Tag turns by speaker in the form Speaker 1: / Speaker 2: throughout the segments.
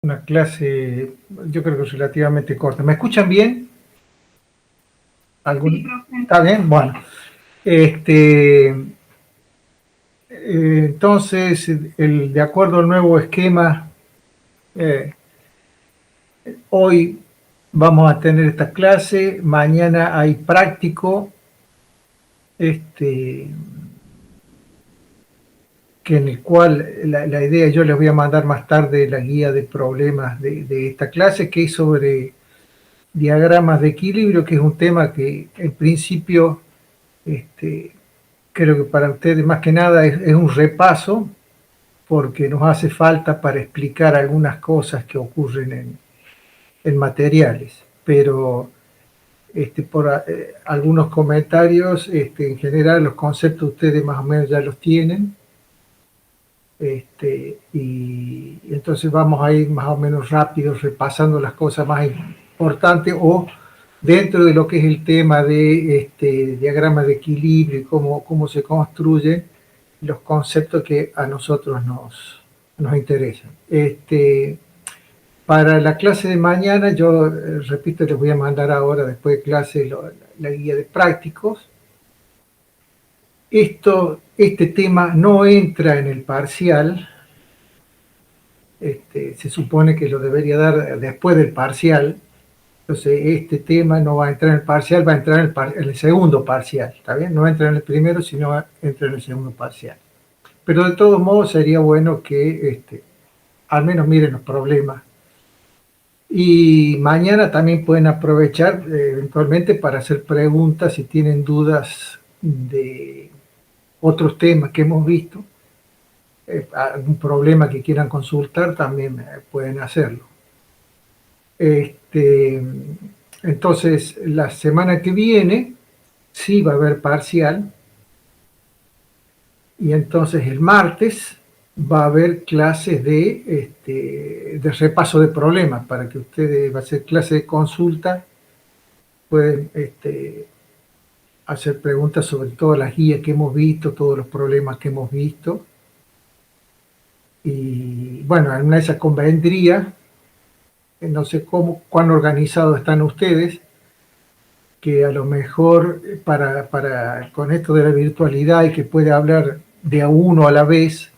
Speaker 1: Una clase, yo creo que relativamente corta. ¿Me escuchan bien? ¿Algún? Sí, profe. ¿Está bien? Bueno. Entonces, de acuerdo al nuevo esquema, eh, hoy vamos a tener esta clase, mañana hay práctico, este, que en el cual la idea, yo les voy a mandar más tarde la guía de problemas de esta clase, que es sobre diagramas de equilibrio, que es un tema que en principio creo que para ustedes más que nada es un repaso, porque nos hace falta para explicar algunas cosas que ocurren en materiales, pero por algunos comentarios, en general los conceptos ustedes más o menos ya los tienen, y entonces vamos a ir más o menos rápido repasando las cosas más importantes o dentro de lo que es el tema de diagramas de equilibrio y cómo se construyen los conceptos que a nosotros nos interesan. Para la clase de mañana, yo repito, les voy a mandar ahora, después de clase, la guía de prácticos. Este tema no entra en el parcial, se supone que lo debería dar después del parcial, entonces este tema no va a entrar en el parcial, va a entrar en el segundo parcial, ¿está bien? No entra en el primero, sino entra en el segundo parcial. Pero de todos modos sería bueno que al menos miren los problemas. Y mañana también pueden aprovechar eventualmente para hacer preguntas si tienen dudas de otros temas que hemos visto. Algún problema que quieran consultar también pueden hacerlo. Entonces, la semana que viene sí va a haber parcial, y entonces el martes va a haber clases de repaso de problemas para que ustedes, va a ser clase de consulta, pueden hacer preguntas sobre todas las guías que hemos visto, todos los problemas que hemos visto. Y bueno, en una de esas convendría, no sé cuán organizados están ustedes, que a lo mejor con esto de la virtualidad y que puede hablar de a uno a la vez,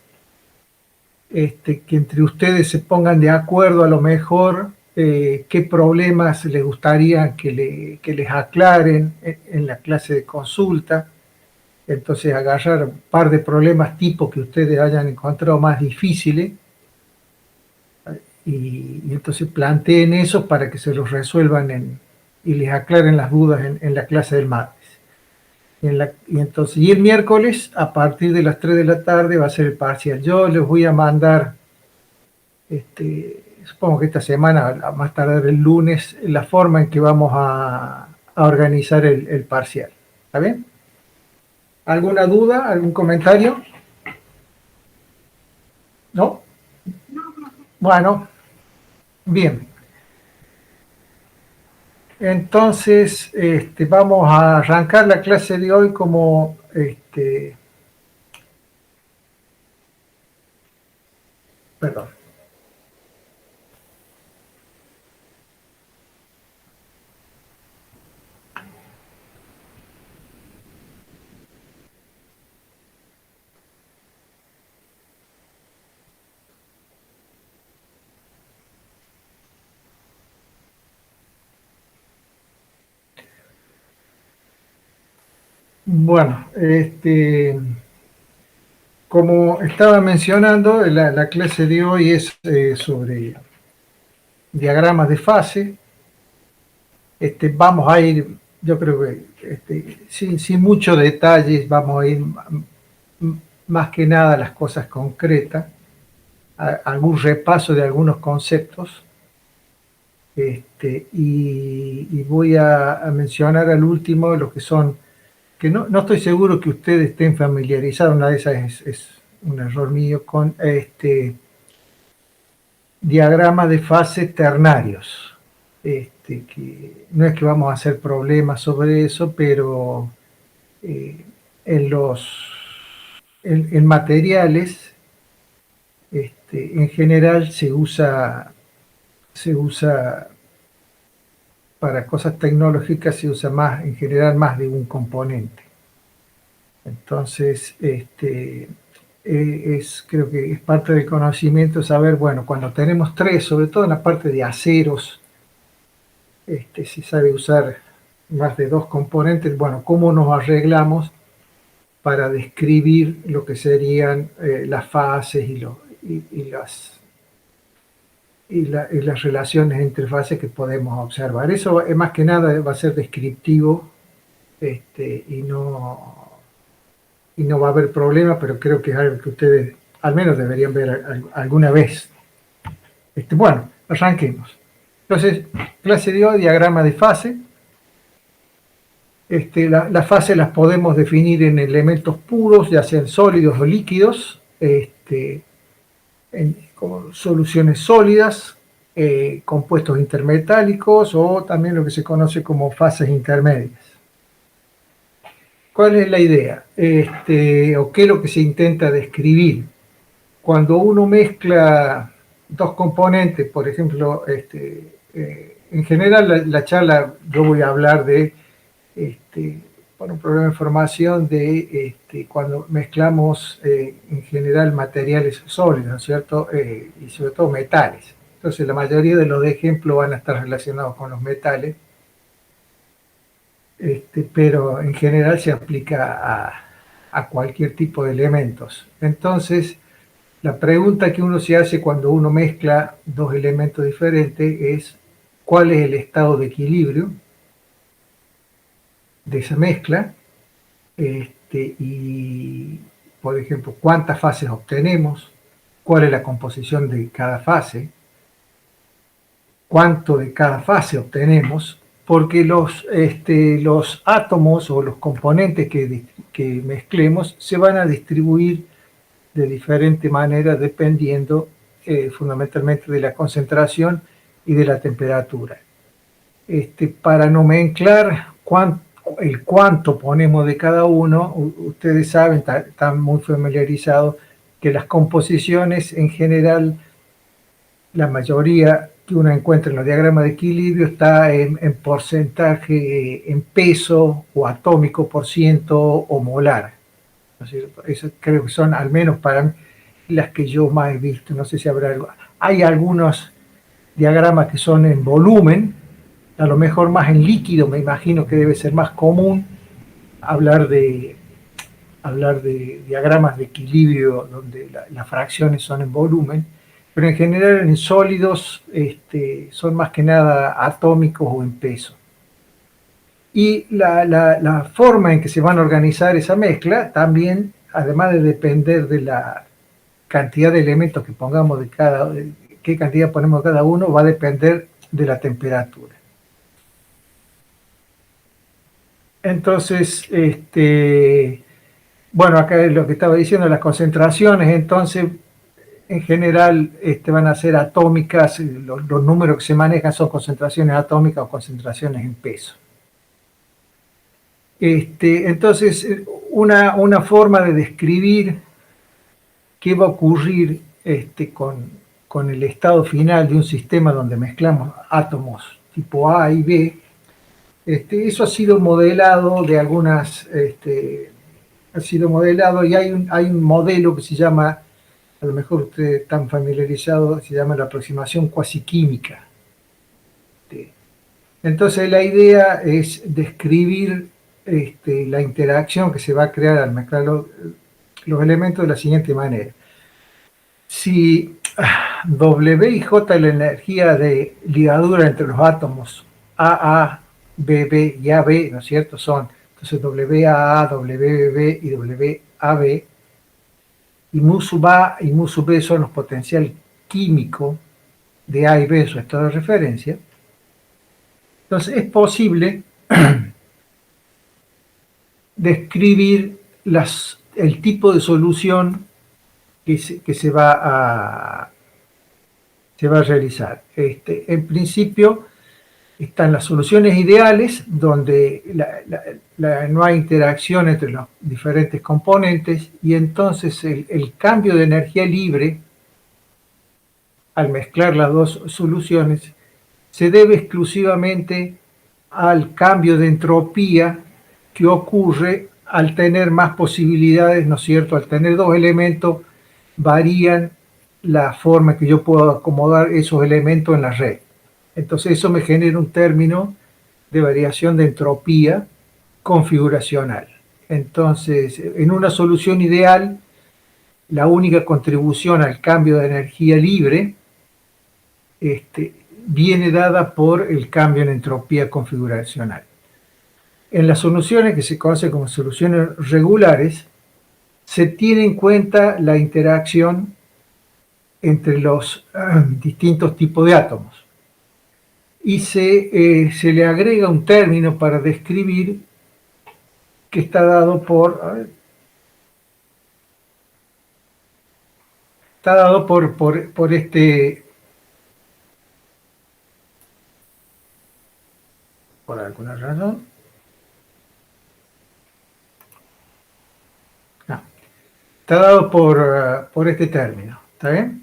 Speaker 1: que entre ustedes se pongan de acuerdo a lo mejor qué problemas les gustaría que les aclaren en la clase de consulta. Entonces agarrar un par de problemas tipo que ustedes hayan encontrado más difíciles y entonces planteen eso para que se los resuelvan y les aclaren las dudas en la clase del martes. Y el miércoles, a partir de las 3 de la tarde, va a ser el parcial. Yo les voy a mandar, supongo que esta semana, a más tardar el lunes, la forma en que vamos a organizar el parcial. ¿Está bien? ¿Alguna duda? ¿Algún comentario? ¿No? Bueno, bien. Entonces, vamos a arrancar la clase de hoy como perdón. Bueno, como estaba mencionando, la clase de hoy es sobre diagramas de fase. Vamos a ir, yo creo que sin muchos detalles, vamos a ir más que nada a las cosas concretas, algún repaso de algunos conceptos. Y voy a mencionar al último lo que son, que no estoy seguro que ustedes estén familiarizados, una de esas es un error mío, con diagramas de fase ternarios. Que no es que vamos a hacer problemas sobre eso, pero en en materiales, en general se usa se usa para cosas tecnológicas, se usa más, en general, más de un componente. Entonces, creo que es parte del conocimiento saber, bueno, cuando tenemos tres, sobre todo en la parte de aceros, si sabe usar más de dos componentes, bueno, cómo nos arreglamos para describir lo que serían las fases y las relaciones entre fases que podemos observar. Eso más que nada va a ser descriptivo y no va a haber problema, pero creo que es algo que ustedes al menos deberían ver alguna vez. Bueno, arranquemos. Entonces, clase de hoy, diagrama de fase. Las fases las podemos definir en elementos puros, ya sean sólidos o líquidos, como soluciones sólidas, compuestos intermetálicos o también lo que se conoce como fases intermedias. ¿Cuál es la idea? ¿O qué es lo que se intenta describir? Cuando uno mezcla dos componentes, por ejemplo, en general la charla yo voy a hablar de, por un problema de información, de cuando mezclamos en general materiales sólidos, ¿no es cierto? Y sobre todo metales. Entonces la mayoría de los ejemplos van a estar relacionados con los metales, pero en general se aplica a cualquier tipo de elementos. Entonces, la pregunta que uno se hace cuando uno mezcla dos elementos diferentes es cuál es el estado de equilibrio de esa mezcla y, por ejemplo, cuántas fases obtenemos, cuál es la composición de cada fase, cuánto de cada fase obtenemos, porque los átomos o los componentes que mezclemos se van a distribuir de diferente manera dependiendo fundamentalmente de la concentración y de la temperatura. Para nomenclar el cuánto ponemos de cada uno, ustedes saben, están muy familiarizados, que las composiciones en general, la mayoría que uno encuentra en los diagramas de equilibrio está en porcentaje, en peso o atómico por ciento o molar. ¿No es cierto? Eso creo que son, al menos para mí, las que yo más he visto. No sé si habrá algo. Hay algunos diagramas que son en volumen, a lo mejor más en líquido, me imagino que debe ser más común hablar de diagramas de equilibrio donde las fracciones son en volumen, pero en general en sólidos son más que nada atómicos o en peso. Y la forma en que se van a organizar esa mezcla también, además de depender de la cantidad de elementos que pongamos qué cantidad ponemos cada uno, va a depender de la temperatura. Entonces, bueno, acá es lo que estaba diciendo, las concentraciones, entonces, en general van a ser atómicas, los números que se manejan son concentraciones atómicas o concentraciones en peso. Entonces, una forma de describir qué va a ocurrir con el estado final de un sistema donde mezclamos átomos tipo A y B, eso ha sido modelado de algunas, ha sido modelado y hay un modelo que se llama, a lo mejor ustedes están familiarizados, se llama la aproximación cuasiquímica. Entonces la idea es describir la interacción que se va a crear al mezclar los elementos de la siguiente manera. Si W y J es la energía de ligadura entre los átomos AA, BB y AB, ¿no es cierto? Son entonces WAA, WBB y WAB, y mu sub A y mu sub B son los potenciales químicos de A y B en su estado de referencia. Entonces es posible describir el tipo de solución que se va a realizar. En principio están las soluciones ideales donde no hay interacción entre los diferentes componentes y entonces el cambio de energía libre al mezclar las dos soluciones, se debe exclusivamente al cambio de entropía que ocurre al tener más posibilidades, ¿no es cierto? Al tener dos elementos, varían la forma que yo puedo acomodar esos elementos en la red. Entonces eso me genera un término de variación de entropía configuracional. Entonces, en una solución ideal, la única contribución al cambio de energía libre viene dada por el cambio en entropía configuracional. En las soluciones que se conocen como soluciones regulares, se tiene en cuenta la interacción entre los distintos tipos de átomos y se le agrega un término para describir que está dado por por alguna razón. No, está dado por este término, ¿está bien?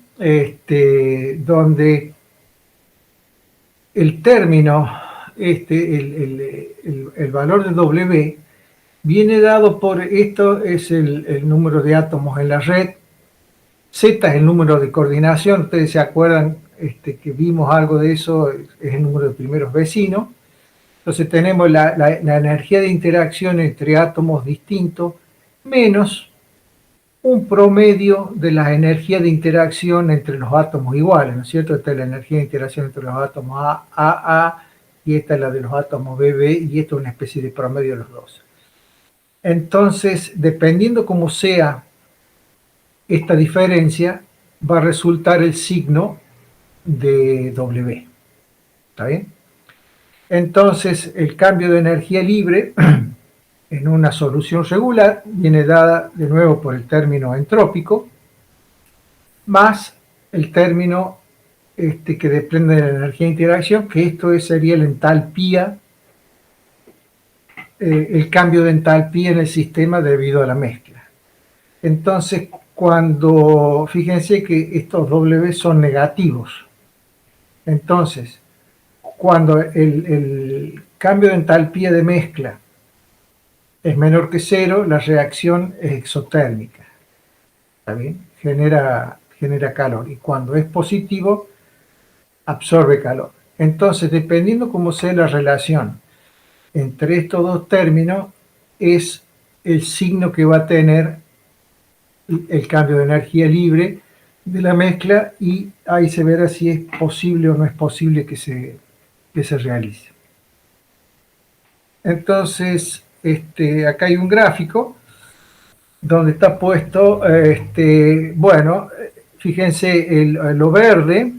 Speaker 1: Donde el término, el valor de W viene dado por esto, es el número de átomos en la red, Z es el número de coordinación, ustedes se acuerdan que vimos algo de eso, es el número de primeros vecinos. Entonces tenemos la energía de interacción entre átomos distintos menos un promedio de la energía de interacción entre los átomos iguales, ¿no es cierto? Esta es la energía de interacción entre los átomos A, y esta es la de los átomos B, y esto es una especie de promedio de los dos. Entonces, dependiendo cómo sea esta diferencia, va a resultar el signo de W. ¿Está bien? Entonces, el cambio de energía libre en una solución regular viene dada de nuevo por el término entrópico, más el término que depende de la energía de interacción, que esto sería la entalpía, el cambio de entalpía en el sistema debido a la mezcla. Entonces, fíjense que estos W son negativos. Entonces, cuando el cambio de entalpía de mezcla es menor que cero, la reacción es exotérmica. ¿Está bien? Genera calor. Y cuando es positivo, absorbe calor. Entonces, dependiendo cómo sea la relación entre estos dos términos, es el signo que va a tener el cambio de energía libre de la mezcla, y ahí se verá si es posible o no es posible que se realice. Entonces, acá hay un gráfico donde está puesto, bueno, fíjense, lo verde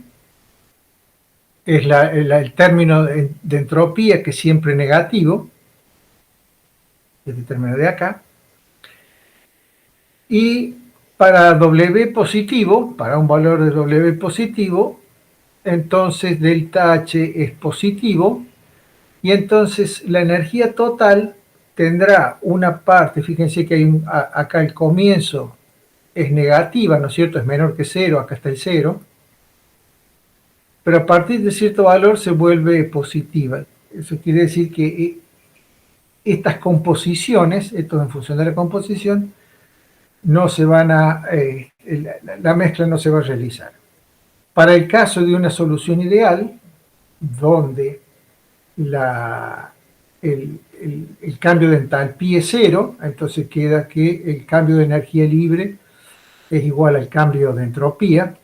Speaker 1: es el término de entropía, que es siempre negativo, este término de acá, y para W positivo, para un valor de W positivo, entonces delta H es positivo, y entonces la energía total tendrá una parte, fíjense que hay acá el comienzo es negativa, ¿no es cierto? Es menor que cero, acá está el cero, pero a partir de cierto valor se vuelve positiva. Eso quiere decir que estas composiciones, esto en función de la composición, no se van la mezcla no se va a realizar. Para el caso de una solución ideal, donde el cambio de entalpía es cero, entonces queda que el cambio de energía libre es igual al cambio de entropía,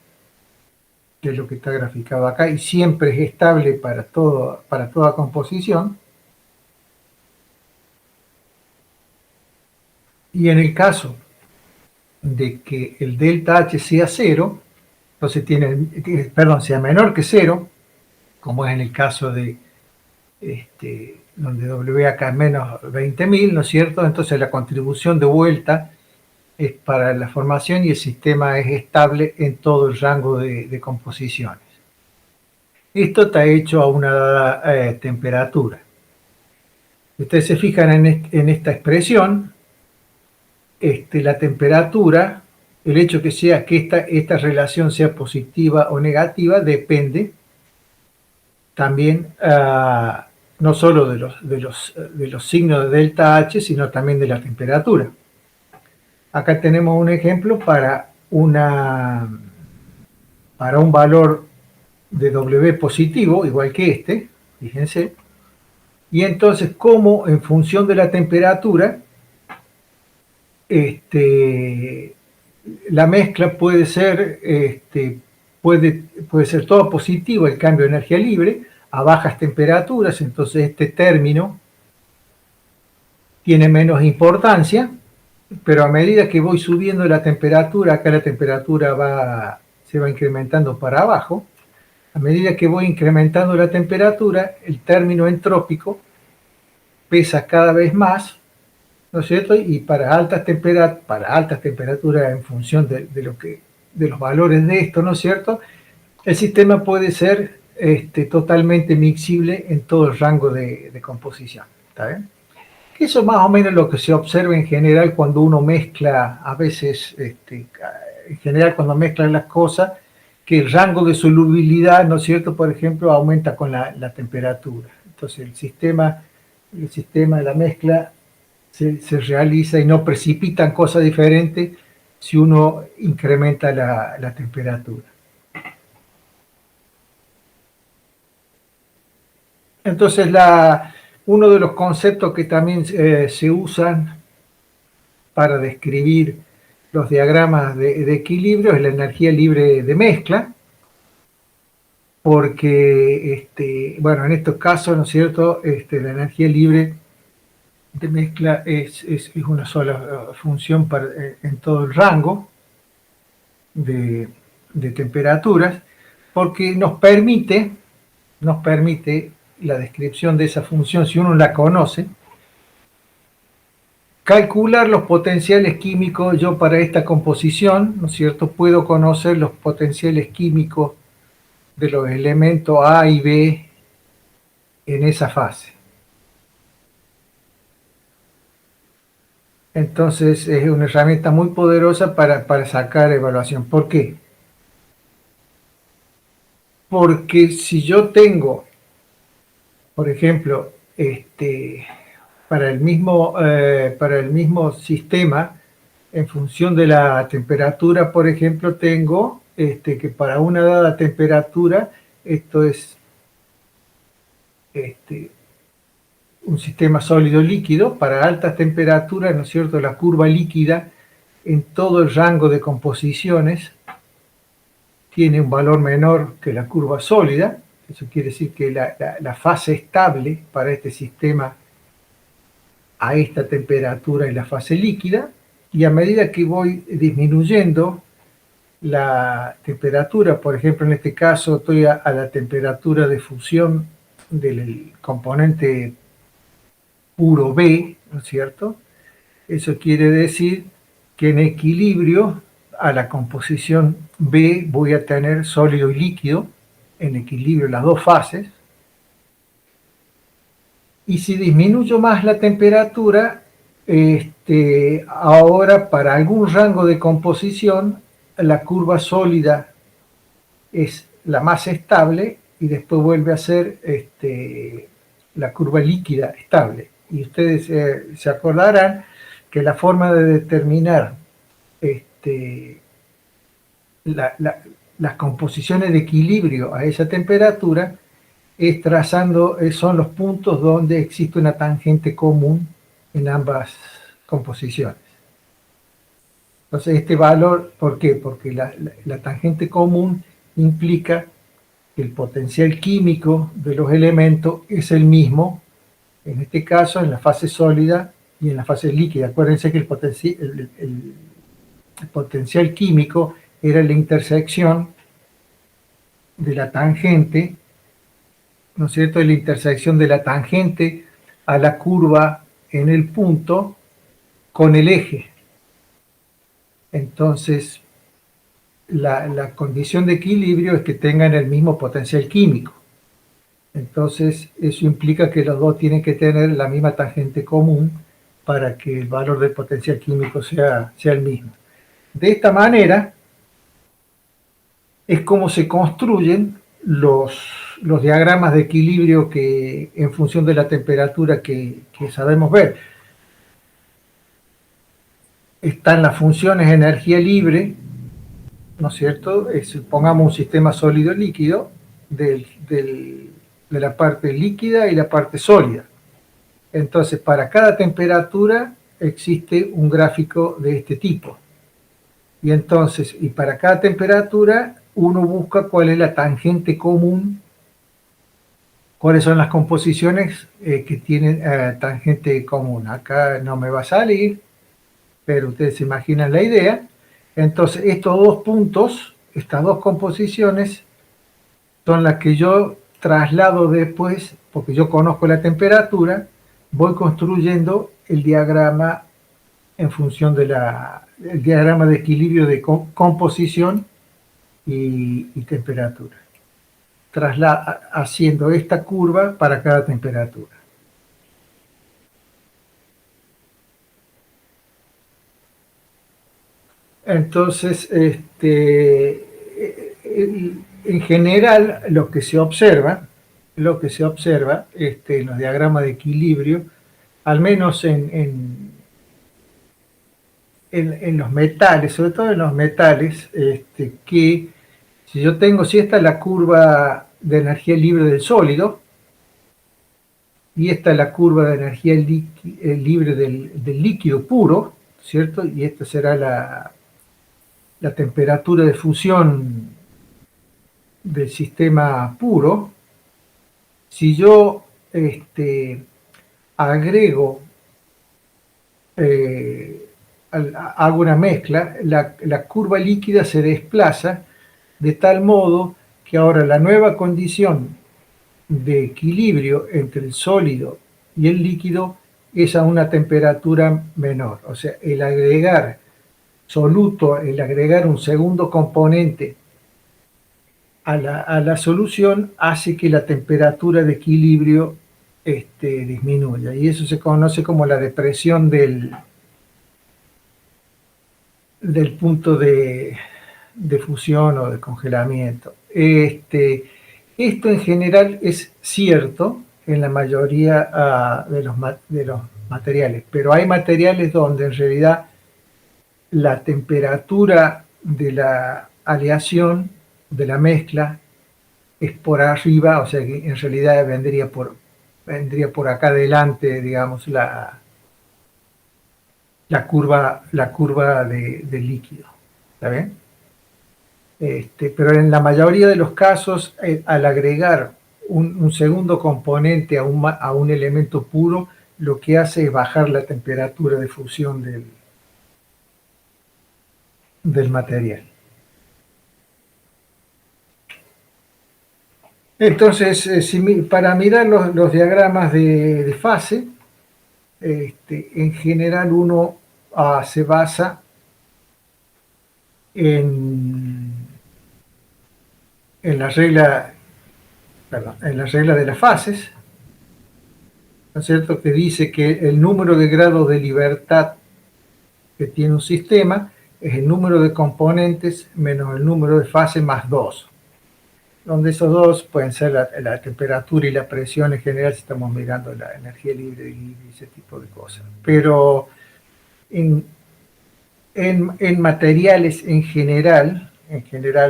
Speaker 1: que es lo que está graficado acá, y siempre es estable para toda composición. Y en el caso de que el delta H sea cero, entonces sea menor que cero, como es en el caso de donde W acá es menos 20.000, ¿no es cierto? Entonces la contribución de vuelta es para la formación y el sistema es estable en todo el rango de composiciones. Esto está hecho a una dada temperatura. Ustedes se fijan en esta expresión, la temperatura el hecho que esta relación sea positiva o negativa depende también no solo de los signos de delta H, sino también de la temperatura. Acá tenemos un ejemplo para un valor de W positivo, igual que este, fíjense, y entonces como en función de la temperatura, la mezcla puede ser, puede ser todo positivo, el cambio de energía libre, a bajas temperaturas, entonces este término tiene menos importancia, pero a medida que voy subiendo la temperatura, acá la temperatura se va incrementando para abajo, a medida que voy incrementando la temperatura, el término entrópico pesa cada vez más, ¿no es cierto? Y para altas temperaturas en función de los valores de esto, ¿no es cierto? El sistema puede ser totalmente miscible en todo el rango de composición, ¿está bien? Eso es más o menos lo que se observa en general cuando uno mezcla, a veces, en general cuando mezclan las cosas, que el rango de solubilidad, ¿no es cierto?, por ejemplo, aumenta con la temperatura. Entonces el sistema de la mezcla se realiza y no precipitan cosas diferentes si uno incrementa la temperatura. Entonces uno de los conceptos que también se usan para describir los diagramas de equilibrio es la energía libre de mezcla, porque, bueno, en estos casos, ¿no es cierto?, la energía libre de mezcla es una sola función en todo el rango de temperaturas, porque nos permite la descripción de esa función, si uno la conoce, calcular los potenciales químicos. Yo para esta composición, ¿no es cierto?, puedo conocer los potenciales químicos de los elementos A y B en esa fase. Entonces es una herramienta muy poderosa para sacar evaluación. ¿Por qué? Porque si yo tengo, por ejemplo, para el mismo sistema, en función de la temperatura, por ejemplo, tengo que para una dada temperatura, esto es un sistema sólido líquido, para altas temperaturas, ¿no es cierto?, la curva líquida en todo el rango de composiciones tiene un valor menor que la curva sólida. Eso quiere decir que la fase estable para este sistema a esta temperatura es la fase líquida, y a medida que voy disminuyendo la temperatura, por ejemplo, en este caso estoy a la temperatura de fusión del componente puro B, ¿no es cierto? Eso quiere decir que en equilibrio a la composición B voy a tener sólido y líquido, en equilibrio las dos fases, y si disminuyo más la temperatura, ahora para algún rango de composición, la curva sólida es la más estable y después vuelve a ser la curva líquida estable. Y ustedes se acordarán que la forma de determinar las composiciones de equilibrio a esa temperatura es son los puntos donde existe una tangente común en ambas composiciones. Entonces este valor, ¿por qué? Porque la tangente común implica que el potencial químico de los elementos es el mismo, en este caso en la fase sólida y en la fase líquida. Acuérdense que el potencial químico era la intersección de la tangente, ¿no es cierto?, la intersección de la tangente a la curva en el punto con el eje. Entonces, la condición de equilibrio es que tengan el mismo potencial químico. Entonces, eso implica que los dos tienen que tener la misma tangente común para que el valor del potencial químico sea el mismo. De esta manera es como se construyen los diagramas de equilibrio que en función de la temperatura que sabemos ver. Están las funciones energía libre, ¿no es cierto? Pongamos un sistema sólido-líquido de la parte líquida y la parte sólida. Entonces, para cada temperatura existe un gráfico de este tipo. Y entonces, y para cada temperatura, uno busca cuál es la tangente común, cuáles son las composiciones que tienen tangente común. Acá no me va a salir, pero ustedes se imaginan la idea. Entonces, estos dos puntos, estas dos composiciones, son las que yo traslado después, porque yo conozco la temperatura, voy construyendo el diagrama en función del diagrama de equilibrio de composición y temperatura, haciendo esta curva para cada temperatura. Entonces, en general, lo que se observa en los diagramas de equilibrio, al menos en los metales, sobre todo en los metales, que si esta es la curva de energía libre del sólido, y esta es la curva de energía libre del líquido puro, ¿cierto? Y esta será la temperatura de fusión del sistema puro. Si yo agrego, hago una mezcla, la curva líquida se desplaza de tal modo que ahora la nueva condición de equilibrio entre el sólido y el líquido es a una temperatura menor. O sea, el agregar un segundo componente a la solución hace que la temperatura de equilibrio disminuya. Y eso se conoce como la depresión del punto de fusión o de congelamiento. Esto en general es cierto en la mayoría de los materiales, pero hay materiales donde en realidad la temperatura de la aleación, de la mezcla, es por arriba, o sea que en realidad vendría por acá adelante, digamos, la curva del líquido. ¿Está bien? Pero en la mayoría de los casos, al agregar un segundo componente a un elemento puro, lo que hace es bajar la temperatura de fusión del material. Entonces, para mirar los diagramas de fase, en general uno se basa en la regla de las fases, ¿no es cierto?, que dice que el número de grados de libertad que tiene un sistema es el número de componentes menos el número de fases más 2, donde esos dos pueden ser la temperatura y la presión en general si estamos mirando la energía libre y ese tipo de cosas. Pero en materiales en general,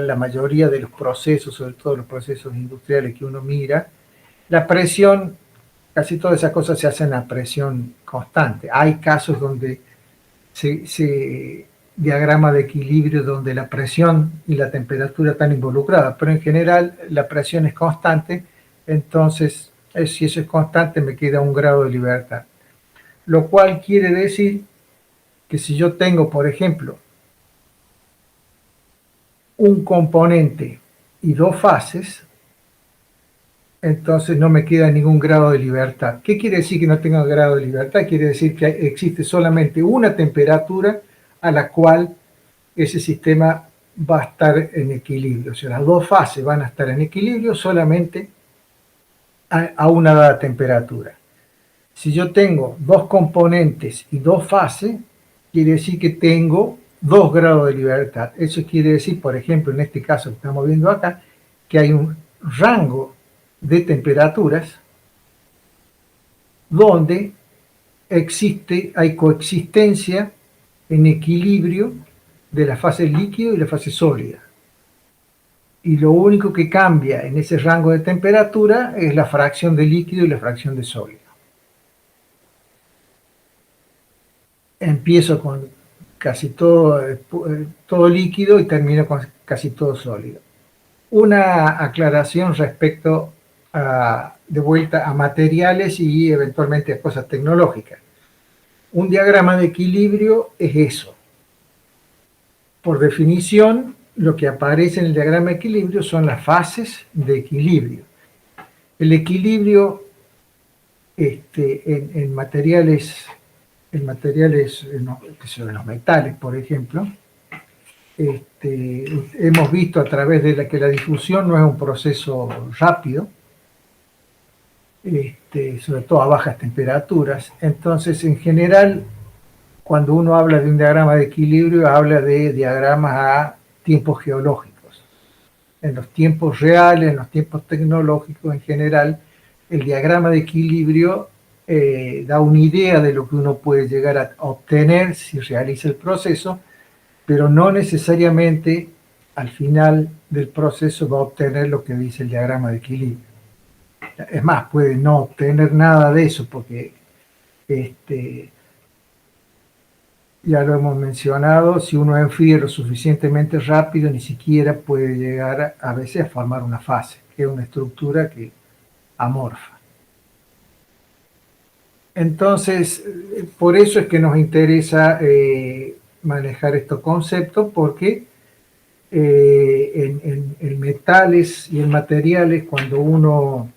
Speaker 1: la mayoría de los procesos, sobre todo los procesos industriales que uno mira, la presión, casi todas esas cosas se hacen a presión constante. Hay casos donde se diagrama de equilibrio donde la presión y la temperatura están involucradas, pero en general la presión es constante, entonces si eso es constante me queda un grado de libertad. Lo cual quiere decir que si yo tengo, por ejemplo, un componente y dos fases, entonces no me queda ningún grado de libertad. ¿Qué quiere decir que no tenga grado de libertad? Quiere decir que existe solamente una temperatura a la cual ese sistema va a estar en equilibrio. O sea, las dos fases van a estar en equilibrio solamente a una dada temperatura. Si yo tengo dos componentes y dos fases, quiere decir que tengo 2 grados de libertad. Eso quiere decir, por ejemplo, en este caso que estamos viendo acá, que hay un rango de temperaturas donde hay coexistencia en equilibrio de la fase líquido y la fase sólida. Y lo único que cambia en ese rango de temperatura es la fracción de líquido y la fracción de sólido. Empiezo con casi todo líquido y termino con casi todo sólido. Una aclaración respecto de vuelta a materiales y eventualmente a cosas tecnológicas. Un diagrama de equilibrio es eso. Por definición, lo que aparece en el diagrama de equilibrio son las fases de equilibrio. El equilibrio en materiales, en los metales, por ejemplo, hemos visto a través de que la difusión no es un proceso rápido, sobre todo a bajas temperaturas. Entonces, en general, cuando uno habla de un diagrama de equilibrio, habla de diagramas a tiempos geológicos. En los tiempos reales, en los tiempos tecnológicos en general, el diagrama de equilibrio da una idea de lo que uno puede llegar a obtener si realiza el proceso, pero no necesariamente al final del proceso va a obtener lo que dice el diagrama de equilibrio. Es más, puede no obtener nada de eso porque ya lo hemos mencionado, si uno enfría lo suficientemente rápido, ni siquiera puede llegar a veces a formar una fase, que es una estructura amorfa. Entonces, por eso es que nos interesa manejar estos conceptos, porque en metales y en materiales, cuando uno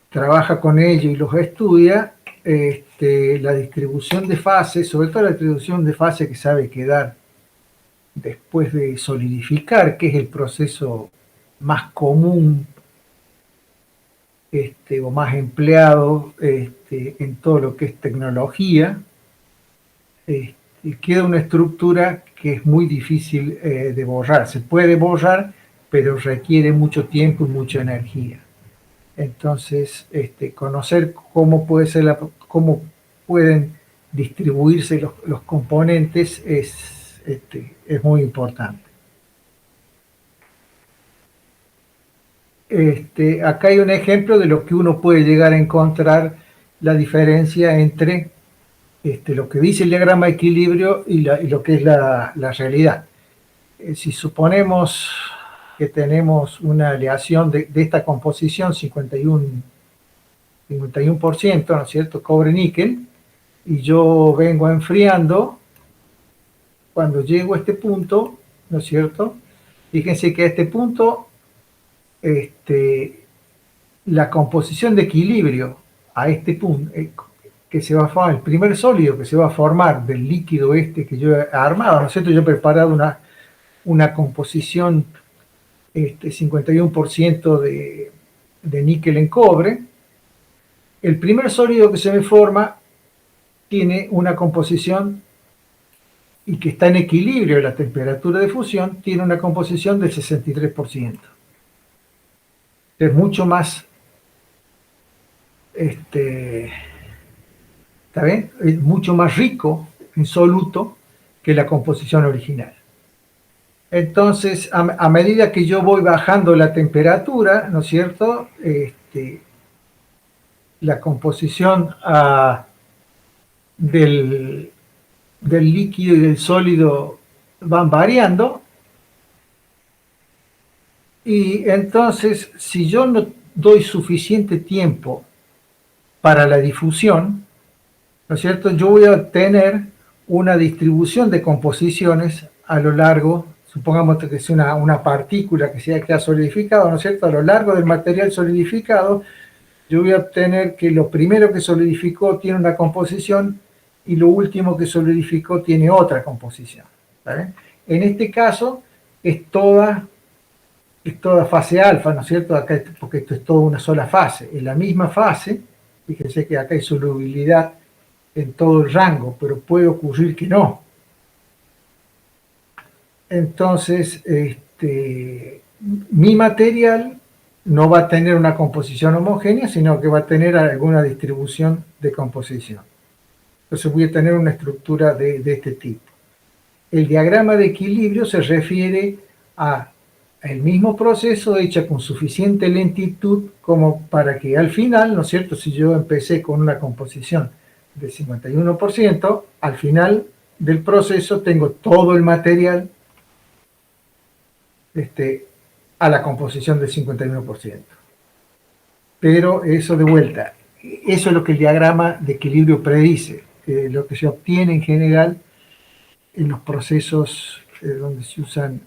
Speaker 1: trabaja con ellos y los estudia, la distribución de fases, sobre todo la distribución de fases que sabe quedar después de solidificar, que es el proceso más común o más empleado en todo lo que es tecnología, queda una estructura que es muy difícil de borrar. Se puede borrar, pero requiere mucho tiempo y mucha energía. Entonces, conocer cómo pueden distribuirse los componentes es muy importante. Acá hay un ejemplo de lo que uno puede llegar a encontrar, la diferencia entre lo que dice el diagrama de equilibrio y lo que es la realidad. Si suponemos que tenemos una aleación de esta composición, 51%, ¿no es cierto?, cobre-níquel, y yo vengo enfriando, cuando llego a este punto, ¿no es cierto?, fíjense que a este punto, la composición de equilibrio a este punto, que se va a formar, el primer sólido que se va a formar del líquido que yo he armado, ¿no es cierto?, yo he preparado una composición 51% de níquel en cobre. El primer sólido que se me forma tiene una composición, y que está en equilibrio de la temperatura de fusión, tiene una composición del 63%. Es mucho más, ¿está bien?, es mucho más rico en soluto que la composición original. Entonces, a medida que yo voy bajando la temperatura, ¿no es cierto?, la composición del líquido y del sólido van variando, y entonces, si yo no doy suficiente tiempo para la difusión, ¿no es cierto?, yo voy a obtener una distribución de composiciones a lo largo, supongamos que es una partícula que ha solidificado, ¿no es cierto?, a lo largo del material solidificado, yo voy a obtener que lo primero que solidificó tiene una composición y lo último que solidificó tiene otra composición. ¿Vale? En este caso es toda fase alfa, ¿no es cierto?, acá, porque esto es toda una sola fase. En la misma fase, fíjense que acá hay solubilidad en todo el rango, pero puede ocurrir que no. entonces mi material no va a tener una composición homogénea, sino que va a tener alguna distribución de composición. Entonces voy a tener una estructura de este tipo. El diagrama de equilibrio se refiere a el mismo proceso hecho con suficiente lentitud como para que al final, ¿no es cierto? Si yo empecé con una composición de 51%, al final del proceso tengo todo el material a la composición del 51%. Pero eso de vuelta, eso es lo que el diagrama de equilibrio predice, lo que se obtiene en general en los procesos donde se usan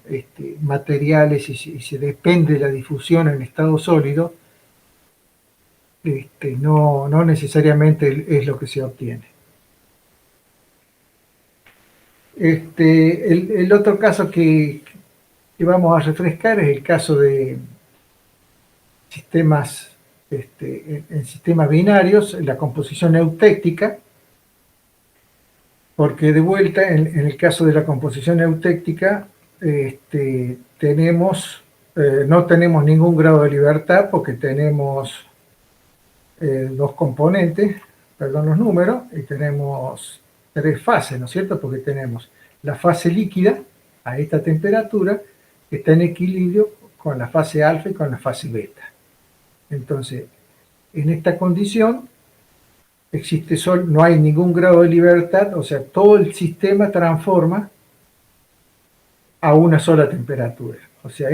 Speaker 1: materiales y se depende de la difusión en estado sólido, no necesariamente es lo que se obtiene. El otro caso que vamos a refrescar es el caso de sistemas, en sistemas binarios, la composición eutéctica, porque de vuelta, en el caso de la composición eutéctica, no tenemos ningún grado de libertad porque tenemos dos componentes, perdón los números, y tenemos tres fases, ¿no es cierto? Porque tenemos la fase líquida a esta temperatura, que está en equilibrio con la fase alfa y con la fase beta. Entonces, en esta condición, no hay ningún grado de libertad, o sea, todo el sistema transforma a una sola temperatura. O sea,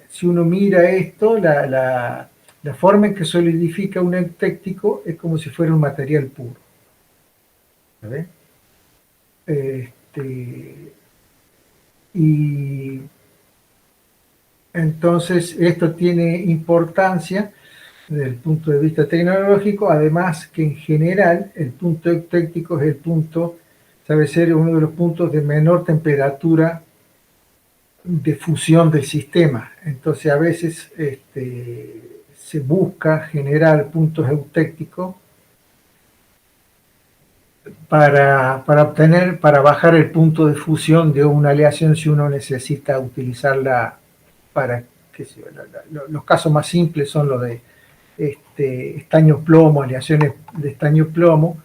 Speaker 1: si uno mira esto, la forma en que solidifica un eutéctico es como si fuera un material puro. ¿Ves? Y entonces esto tiene importancia desde el punto de vista tecnológico, además que en general el punto eutéctico es el punto, sabe ser uno de los puntos de menor temperatura de fusión del sistema. Entonces a veces se busca generar puntos eutécticos para bajar el punto de fusión de una aleación si uno necesita utilizarla para, los casos más simples son los de estaño plomo, aleaciones de estaño plomo,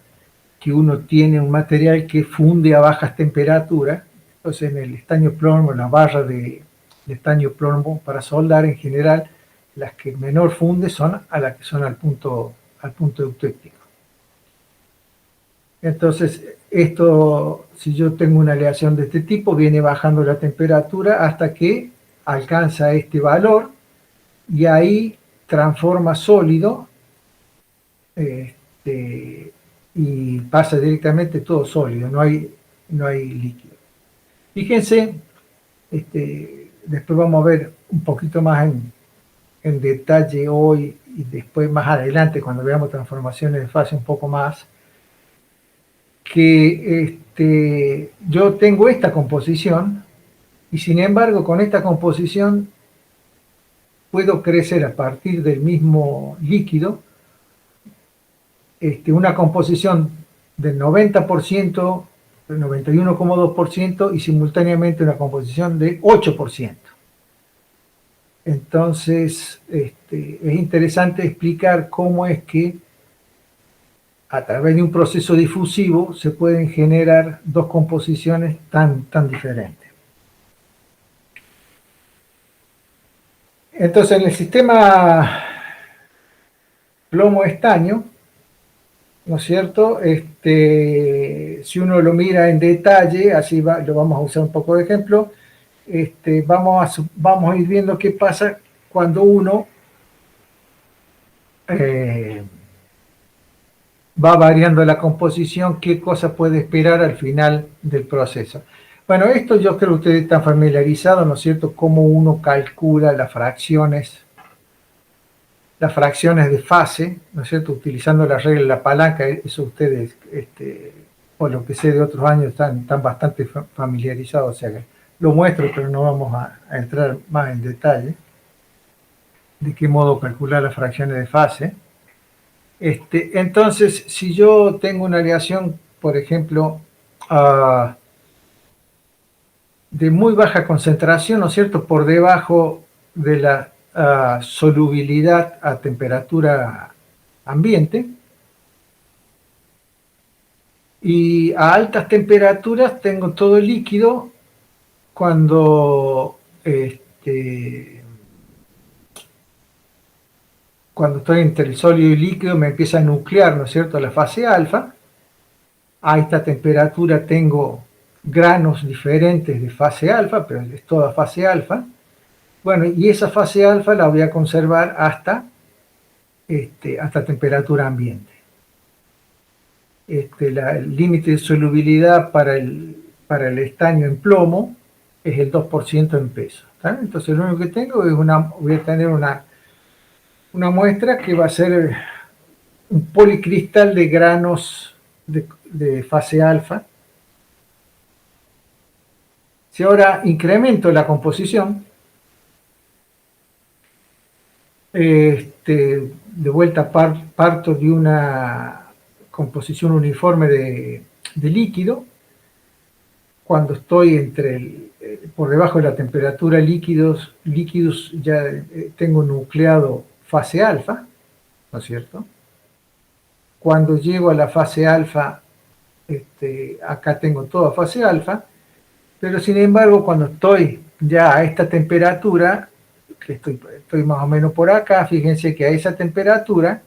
Speaker 1: que uno tiene un material que funde a bajas temperaturas. Entonces en el estaño plomo, en las barras de estaño plomo para soldar en general, las que menor funde son las que son al punto eutéctico. Entonces si yo tengo una aleación de este tipo, viene bajando la temperatura hasta que alcanza este valor y ahí transforma sólido y pasa directamente todo sólido, no hay líquido. Fíjense, después vamos a ver un poquito más en detalle hoy y después más adelante cuando veamos transformaciones de fase un poco más, que yo tengo esta composición y sin embargo con esta composición puedo crecer a partir del mismo líquido una composición del 90%, del 91,2% y simultáneamente una composición de 8%. Entonces, es interesante explicar cómo es que a través de un proceso difusivo se pueden generar dos composiciones tan diferentes. Entonces, en el sistema plomo-estaño, ¿no es cierto? Si uno lo mira en detalle, así lo vamos a usar un poco de ejemplo, vamos a ir viendo qué pasa cuando uno va variando la composición, qué cosa puede esperar al final del proceso. Bueno, esto yo creo que ustedes están familiarizados, ¿no es cierto?, cómo uno calcula las fracciones de fase, ¿no es cierto?, utilizando la regla de la palanca. Eso ustedes, por lo que sé de otros años, están bastante familiarizados, o sea que lo muestro, pero no vamos a entrar más en detalle de qué modo calcular las fracciones de fase. Entonces, si yo tengo una aleación, por ejemplo, de muy baja concentración, ¿no es cierto?, por debajo de la solubilidad a temperatura ambiente, y a altas temperaturas tengo todo el líquido cuando, cuando estoy entre el sólido y el líquido me empieza a nuclear, ¿no es cierto?, la fase alfa. A esta temperatura tengo granos diferentes de fase alfa, pero es toda fase alfa. Bueno, y esa fase alfa la voy a conservar hasta temperatura ambiente. El límite de solubilidad para el estaño en plomo es el 2% en peso. ¿Tá? Entonces lo único que tengo es voy a tener una muestra que va a ser un policristal de granos de fase alfa. Si ahora incremento la composición, de vuelta parto de una composición uniforme de líquido. Cuando estoy por debajo de la temperatura líquidos ya tengo nucleado fase alfa, ¿no es cierto? Cuando llego a la fase alfa, acá tengo toda fase alfa, pero sin embargo cuando estoy ya a esta temperatura, que estoy más o menos por acá, fíjense que a esa temperatura,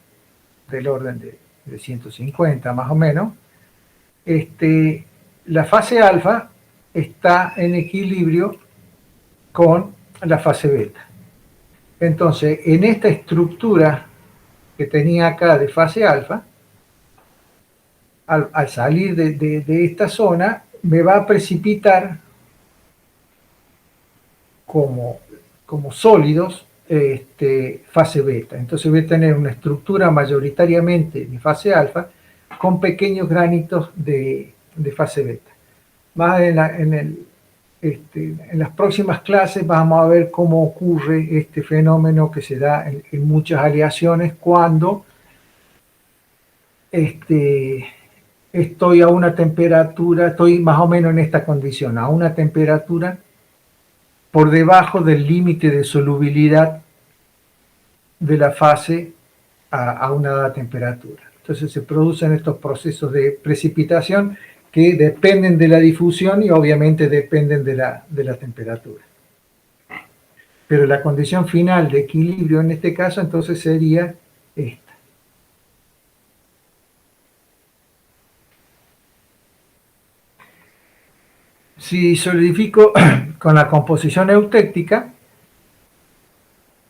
Speaker 1: del orden de 150 más o menos, la fase alfa está en equilibrio con la fase beta. Entonces, en esta estructura que tenía acá de fase alfa, al salir de esta zona, me va a precipitar como sólidos fase beta. Entonces voy a tener una estructura mayoritariamente de fase alfa con pequeños granitos de fase beta. Más en las próximas clases vamos a ver cómo ocurre este fenómeno que se da en muchas aleaciones cuando estoy a una temperatura, estoy más o menos en esta condición, a una temperatura por debajo del límite de solubilidad de la fase a una dada temperatura. Entonces se producen estos procesos de precipitación que dependen de la difusión y obviamente dependen de la temperatura. Pero la condición final de equilibrio en este caso entonces sería esta. Si solidifico con la composición eutéctica,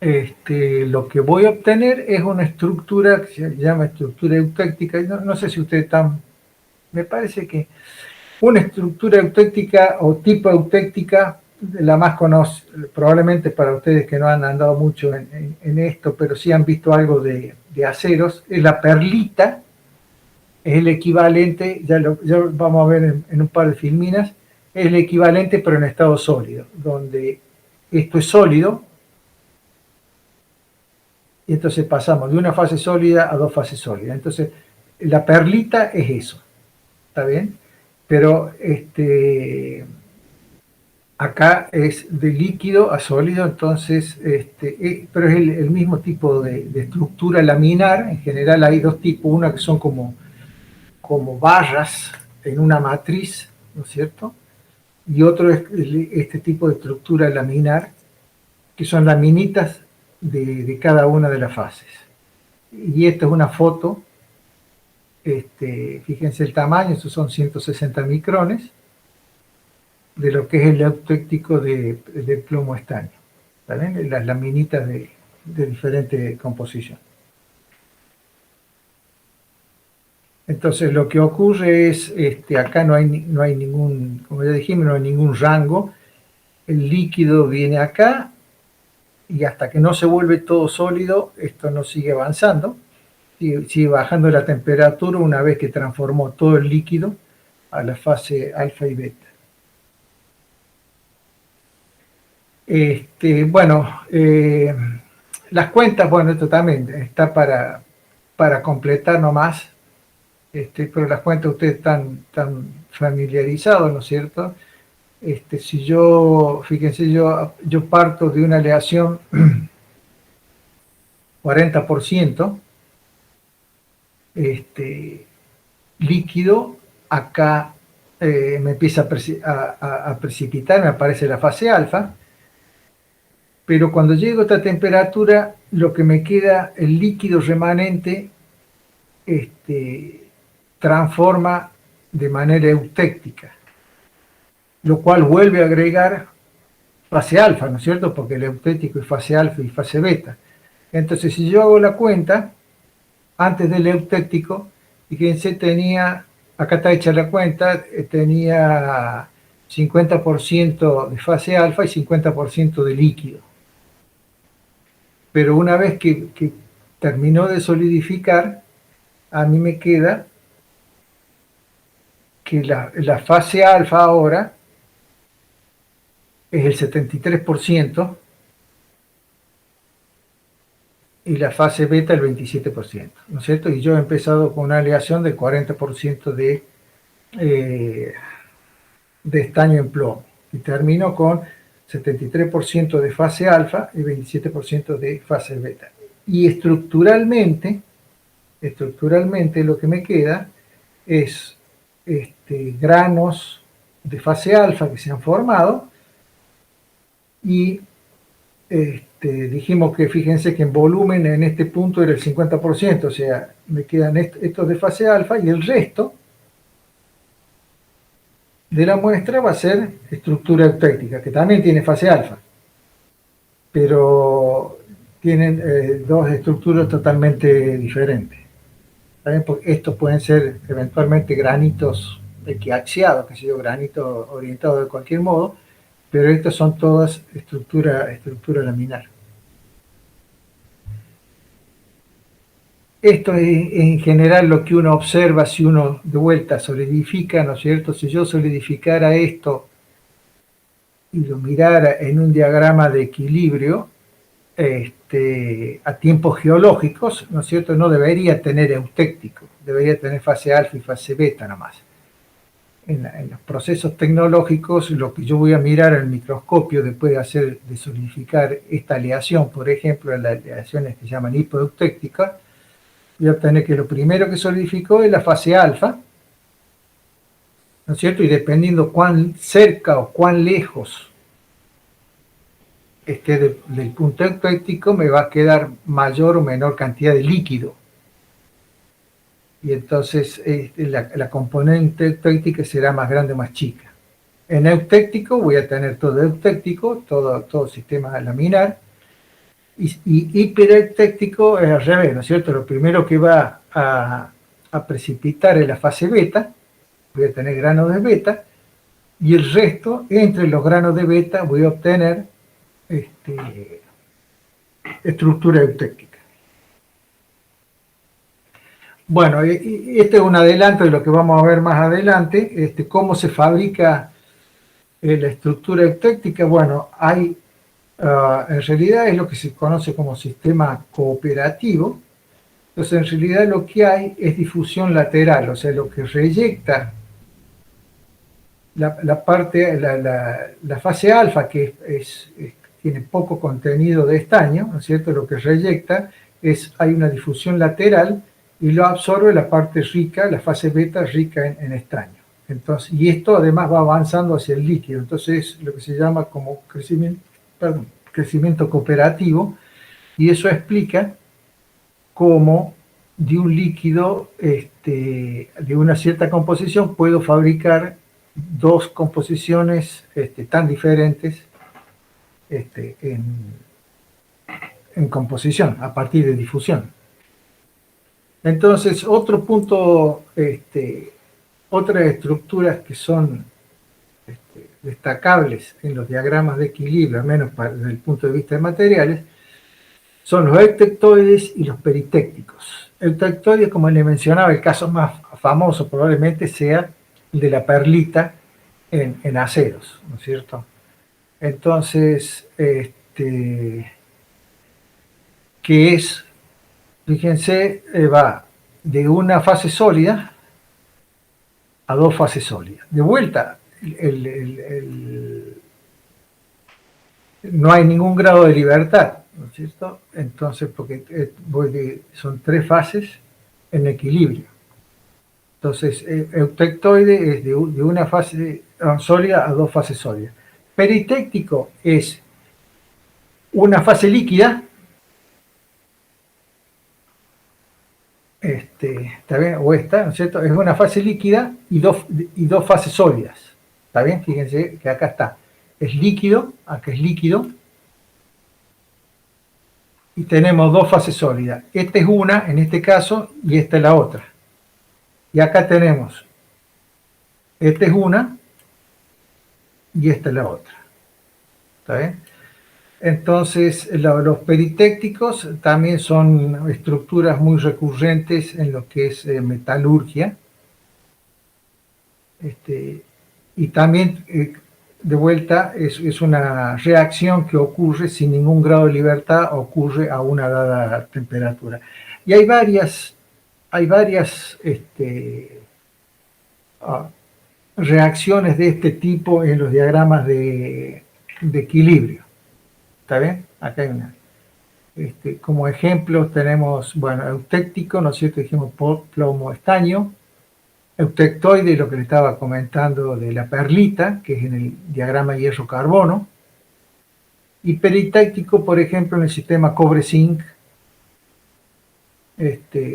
Speaker 1: lo que voy a obtener es una estructura que se llama estructura eutéctica. No sé si ustedes están, me parece que una estructura eutéctica o tipo eutéctica, la más conocida, probablemente para ustedes que no han andado mucho en esto, pero sí han visto algo de aceros, es la perlita, es el equivalente, ya vamos a ver en un par de filminas, es el equivalente pero en estado sólido, donde esto es sólido, y entonces pasamos de una fase sólida a dos fases sólidas. Entonces, la perlita es eso, ¿está bien? Pero acá es de líquido a sólido, entonces, pero es el mismo tipo de estructura laminar. En general hay dos tipos, una que son como barras en una matriz, ¿no es cierto? Y otro es este tipo de estructura laminar, que son laminitas de cada una de las fases. Y esta es una foto, fíjense el tamaño, estos son 160 micrones, de lo que es el eutéctico de plomo estaño. ¿Saben? Las laminitas de diferente composición. Entonces lo que ocurre es, acá no hay ningún, como ya dijimos, no hay ningún rango. El líquido viene acá y hasta que no se vuelve todo sólido, esto no sigue avanzando. Sigue bajando la temperatura una vez que transformó todo el líquido a la fase alfa y beta. Bueno, las cuentas, bueno, esto también está para completar nomás, pero las cuentas ustedes están familiarizados, ¿no es cierto? Si yo, fíjense, yo parto de una aleación 40%, líquido, acá me empieza a precipitar, me aparece la fase alfa, pero cuando llego a esta temperatura, lo que me queda, el líquido remanente, transforma de manera eutéctica, lo cual vuelve a agregar fase alfa, ¿no es cierto? Porque el eutético es fase alfa y fase beta. Entonces, si yo hago la cuenta, antes del eutético, fíjense, tenía, acá está hecha la cuenta, tenía 50% de fase alfa y 50% de líquido. Pero una vez que terminó de solidificar, a mí me queda que la fase alfa ahora es el 73% y la fase beta el 27%, ¿no es cierto? Y yo he empezado con una aleación del 40% de estaño en plomo y termino con 73% de fase alfa y 27% de fase beta. Y estructuralmente lo que me queda es granos de fase alfa que se han formado y dijimos que fíjense que en volumen en este punto era el 50%, o sea, me quedan estos de fase alfa y el resto de la muestra va a ser estructura eutéctica, que también tiene fase alfa, pero tienen dos estructuras totalmente diferentes. ¿Saben? Porque estos pueden ser eventualmente granitos equiaxiados, que sé yo, granitos orientados de cualquier modo, pero estas son todas estructura laminar. Esto es en general lo que uno observa si uno de vuelta solidifica, ¿no es cierto? Si yo solidificara esto y lo mirara en un diagrama de equilibrio a tiempos geológicos, ¿no es cierto? No debería tener eutéctico, debería tener fase alfa y fase beta nomás. En los procesos tecnológicos, lo que yo voy a mirar al microscopio después de solidificar esta aleación, por ejemplo, las aleaciones que se llaman hipoeutécticas, voy a obtener que lo primero que solidificó es la fase alfa, ¿no es cierto? Y dependiendo cuán cerca o cuán lejos esté del punto eutéctico, me va a quedar mayor o menor cantidad de líquido. Y entonces la componente eutéctica será más grande o más chica. En eutéctico voy a tener todo eutéctico, todo sistema laminar, y hipereutéctico es al revés, ¿no es cierto? Lo primero que va a precipitar es la fase beta, voy a tener granos de beta, y el resto, entre los granos de beta, voy a obtener estructura eutéctica. Bueno, este es un adelanto de lo que vamos a ver más adelante, cómo se fabrica la estructura eutéctica. Bueno, hay, en realidad es lo que se conoce como sistema cooperativo. Entonces, en realidad lo que hay es difusión lateral, o sea, lo que reyecta la fase alfa, que tiene poco contenido de estaño, ¿no es cierto? Lo que reyecta hay una difusión lateral y lo absorbe la parte rica, la fase beta rica en estaño. Entonces, y esto además va avanzando hacia el líquido, entonces lo que se llama como crecimiento cooperativo, y eso explica cómo de un líquido de una cierta composición puedo fabricar dos composiciones tan diferentes en composición a partir de difusión. Entonces, otro punto, otras estructuras que son destacables en los diagramas de equilibrio, al menos desde el punto de vista de materiales, son los eutectoides y los peritécticos. Eutectoides, como les mencionaba, el caso más famoso probablemente sea el de la perlita en aceros, ¿no es cierto? Entonces, que es, fíjense, va de una fase sólida a dos fases sólidas. De vuelta, no hay ningún grado de libertad, ¿no es cierto? Entonces, porque son tres fases en equilibrio. Entonces, eutectoide es de una fase sólida a dos fases sólidas. Peritéctico es una fase líquida, ¿está bien? O esta, ¿no es cierto? Es una fase líquida y dos fases sólidas. ¿Está bien? Fíjense que acá está. Es líquido, acá es líquido, y tenemos dos fases sólidas. Esta es una, en este caso, y esta es la otra. Y acá tenemos, esta es una, y esta es la otra. ¿Está bien? Entonces, los peritécticos también son estructuras muy recurrentes en lo que es metalurgia. Y también, de vuelta, es una reacción que ocurre sin ningún grado de libertad, ocurre a una dada temperatura. Y hay varias reacciones de este tipo en los diagramas de equilibrio. ¿Está bien? Acá hay una. Como ejemplos tenemos, bueno, eutéctico, ¿no es cierto? Dijimos plomo estaño. Eutectoide, lo que le estaba comentando de la perlita, que es en el diagrama hierro-carbono. Y peritéctico, por ejemplo, en el sistema cobre-zinc,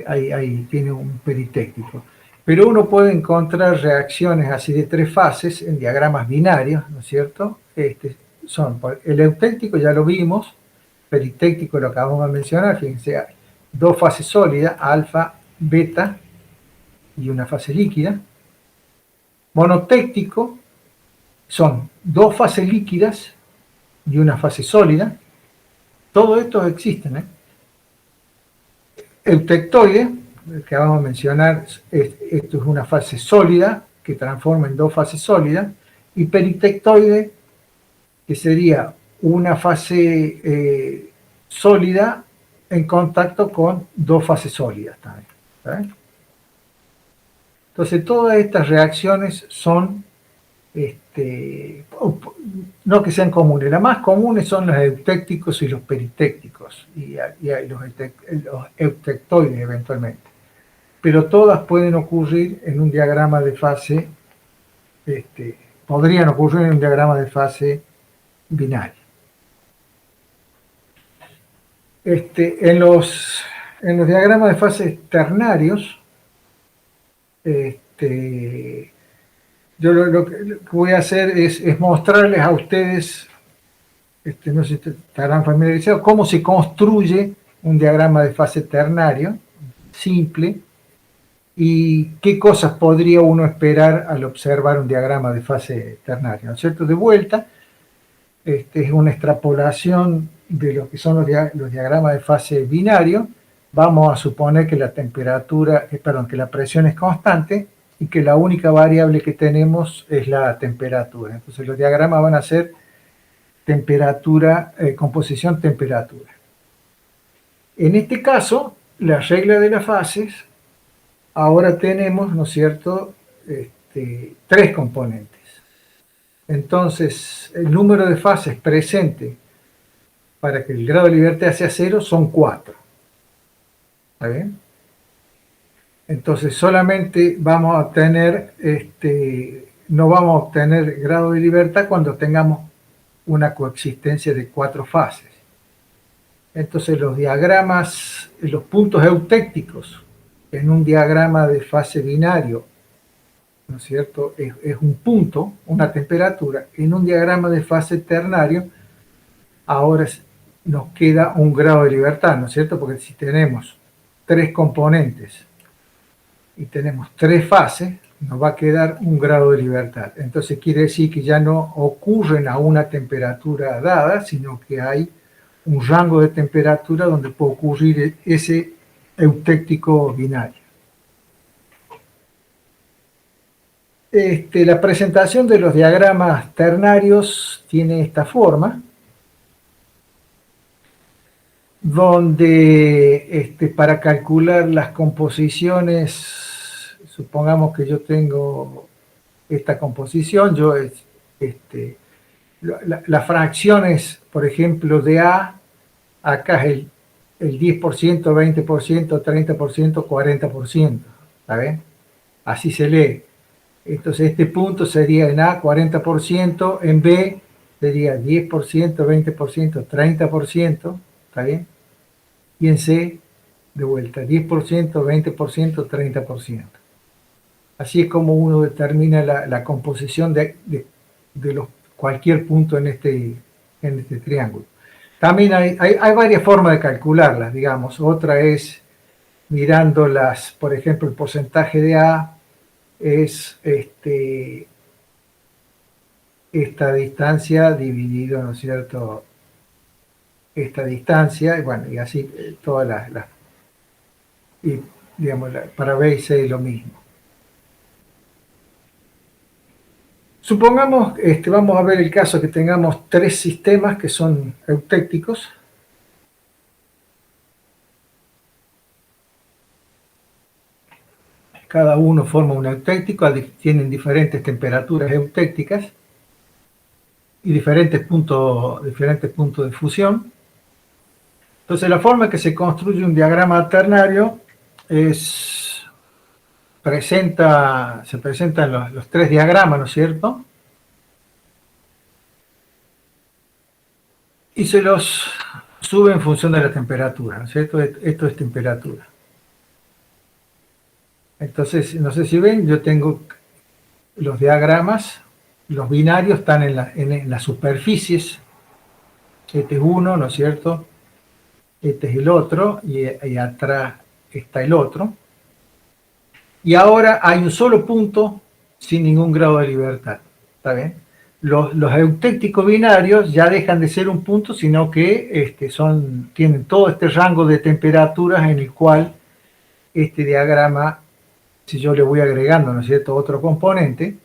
Speaker 1: ahí tiene un peritéctico. Pero uno puede encontrar reacciones así de tres fases en diagramas binarios, ¿no es cierto? Son el eutéctico, ya lo vimos, peritéctico lo acabamos de mencionar, fíjense, dos fases sólidas, alfa, beta y una fase líquida. Monotéctico son dos fases líquidas y una fase sólida. Todos estos existen. Eutectoide, que vamos a mencionar, esto es una fase sólida que transforma en dos fases sólidas, y peritectoide, que sería una fase sólida en contacto con dos fases sólidas también. ¿Saben? Entonces, todas estas reacciones son, no que sean comunes, las más comunes son los eutécticos y los peritécticos, y los eutectoides eventualmente. Pero todas pueden ocurrir en un diagrama de fase, podrían ocurrir en un diagrama de fase binario. En los diagramas de fase ternarios, yo lo que voy a hacer es mostrarles a ustedes, no sé si estarán familiarizados, cómo se construye un diagrama de fase ternario, simple, y qué cosas podría uno esperar al observar un diagrama de fase ternario, ¿no es cierto? De vuelta, es una extrapolación de lo que son los diagramas de fase binario. Vamos a suponer que la temperatura, que la presión es constante y que la única variable que tenemos es la temperatura. Entonces los diagramas van a ser temperatura, composición, temperatura. En este caso, la regla de las fases, ahora tenemos, ¿no es cierto?, tres componentes. Entonces, el número de fases presente para que el grado de libertad sea 0 son 4. ¿Está bien? Entonces, solamente vamos a obtener, no vamos a obtener grado de libertad cuando tengamos una coexistencia de 4 fases. Entonces, los diagramas, los puntos eutécticos en un diagrama de fase binario, ¿no es cierto?, es un punto, una temperatura. En un diagrama de fase ternario, ahora nos queda un grado de libertad, ¿no es cierto? Porque si tenemos tres componentes y tenemos tres fases, nos va a quedar un grado de libertad. Entonces quiere decir que ya no ocurren a una temperatura dada, sino que hay un rango de temperatura donde puede ocurrir ese eutéctico binario. La presentación de los diagramas ternarios tiene esta forma, donde para calcular las composiciones, supongamos que yo tengo esta composición, las fracciones, por ejemplo, de A, acá es el 10%, 20%, 30%, 40%, ¿está bien? Así se lee. Entonces este punto sería en A 40%, en B sería 10%, 20%, 30%, ¿está bien? Y en C, de vuelta, 10%, 20%, 30%. Así es como uno determina la composición de cualquier punto en este triángulo. También hay varias formas de calcularlas, digamos. Otra es mirando por ejemplo, el porcentaje de A es esta distancia dividido, ¿no es cierto? Esta distancia, y bueno, y así todas y, digamos, para B y C es lo mismo. Supongamos, vamos a ver el caso que tengamos tres sistemas que son eutécticos. Cada uno forma un eutéctico, tienen diferentes temperaturas eutécticas y diferentes puntos de fusión. Entonces la forma que se construye un diagrama ternario se presentan los tres diagramas, ¿no es cierto? Y se los sube en función de la temperatura, ¿no es cierto? Esto es temperatura. Entonces, no sé si ven, yo tengo los diagramas, los binarios están en las superficies. Este es uno, ¿no es cierto? Este es el otro, y atrás está el otro. Y ahora hay un solo punto sin ningún grado de libertad, ¿está bien? Los eutécticos binarios ya dejan de ser un punto, sino que tienen todo este rango de temperaturas en el cual este diagrama, si yo le voy agregando, ¿no es cierto?, otro componente,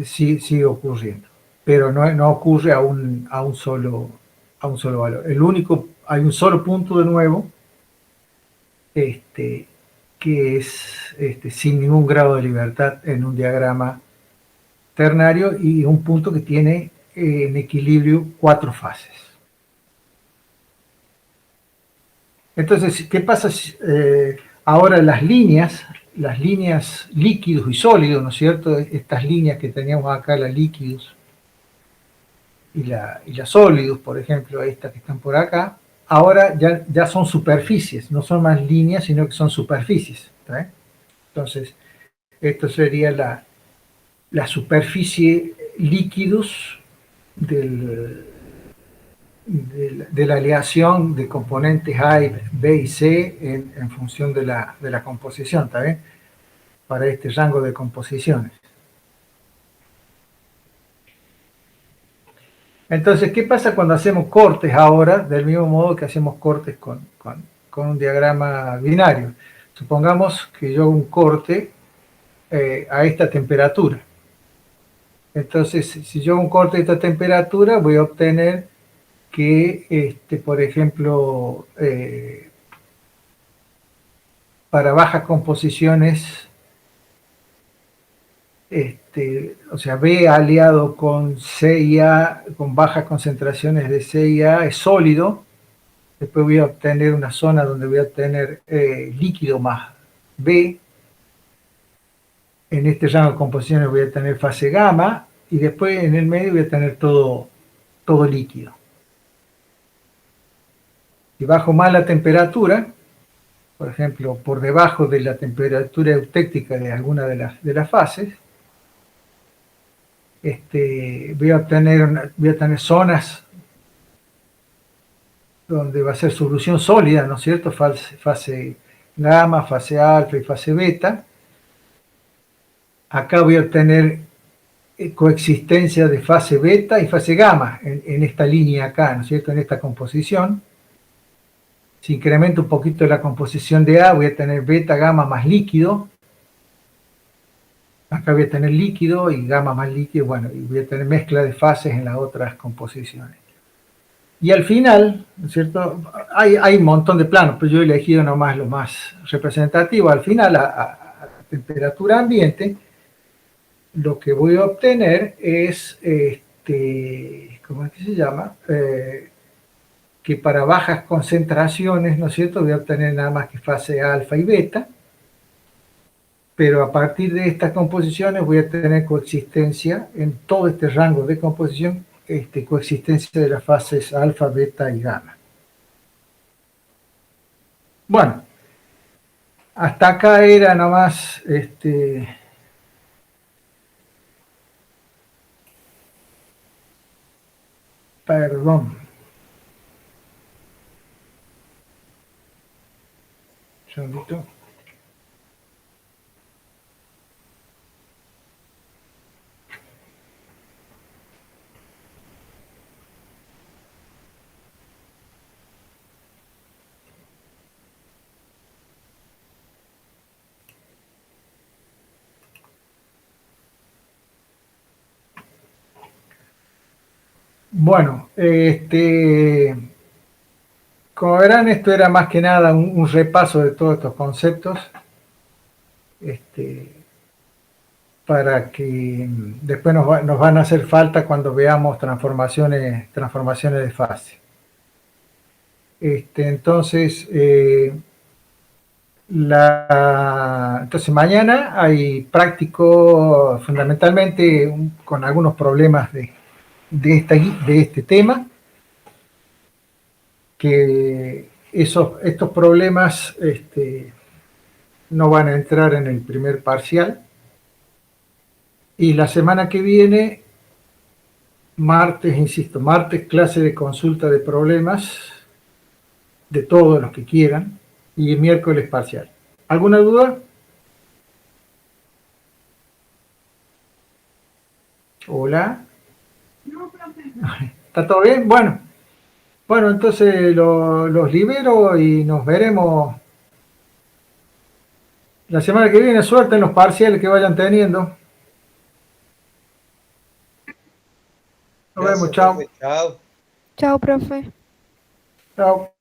Speaker 1: sigue ocurriendo. Pero no ocurre a un solo valor. Hay un solo punto de nuevo, que es sin ningún grado de libertad en un diagrama ternario, y un punto que tiene en equilibrio 4 fases. Entonces, ¿qué pasa ahora las líneas líquidos y sólidos, ¿no es cierto? Estas líneas que teníamos acá, las líquidos y las sólidos, por ejemplo, estas que están por acá, ahora ya son superficies, no son más líneas, sino que son superficies, ¿está? Entonces, esto sería la superficie líquidos de la aleación de componentes A, B y C en función de la composición, ¿está bien? Para este rango de composiciones. Entonces, ¿qué pasa cuando hacemos cortes ahora? Del mismo modo que hacemos cortes con un diagrama binario. Supongamos que yo hago un corte a esta temperatura. Entonces, si yo hago un corte a esta temperatura, voy a obtener que, por ejemplo, para bajas composiciones, o sea, B aliado con C y A, con bajas concentraciones de C y A, es sólido. Después voy a obtener una zona donde voy a obtener líquido más B. En este rango de composiciones voy a tener fase gamma, y después en el medio voy a tener todo líquido. Si bajo más la temperatura, por ejemplo, por debajo de la temperatura eutéctica de alguna de las fases, voy a tener zonas donde va a ser solución sólida, ¿no es cierto? Fase gamma, fase alfa y fase beta. Acá voy a obtener coexistencia de fase beta y fase gamma en esta línea acá, ¿no es cierto?, en esta composición. Si incremento un poquito la composición de A, voy a tener beta, gamma más líquido. Acá voy a tener líquido y gamma más líquido, bueno, y voy a tener mezcla de fases en las otras composiciones. Y al final, ¿no es cierto?, hay un montón de planos, pero yo he elegido nomás lo más representativo. Al final, a temperatura ambiente, lo que voy a obtener es, ¿cómo es que se llama? Que para bajas concentraciones, ¿no es cierto? Voy a obtener nada más que fase alfa y beta, pero a partir de estas composiciones voy a tener coexistencia en todo este rango de composición, coexistencia de las fases alfa, beta y gamma. Bueno, hasta acá era nomás, perdón, un segundito. Bueno, como verán, esto era más que nada un repaso de todos estos conceptos, para que después nos van a hacer falta cuando veamos transformaciones de fase. Entonces, entonces mañana hay práctico fundamentalmente con algunos problemas de este tema, que estos problemas no van a entrar en el primer parcial. Y la semana que viene, martes, insisto, martes clase de consulta de problemas de todos los que quieran, y miércoles parcial. ¿Alguna duda? Hola. ¿Está todo bien? Bueno, entonces los libero y nos veremos la semana que viene. Suerte en los parciales que vayan teniendo. Nos vemos,
Speaker 2: Gracias,
Speaker 1: chao.
Speaker 2: profe. Chao.
Speaker 3: Chao, profe.
Speaker 1: Chao.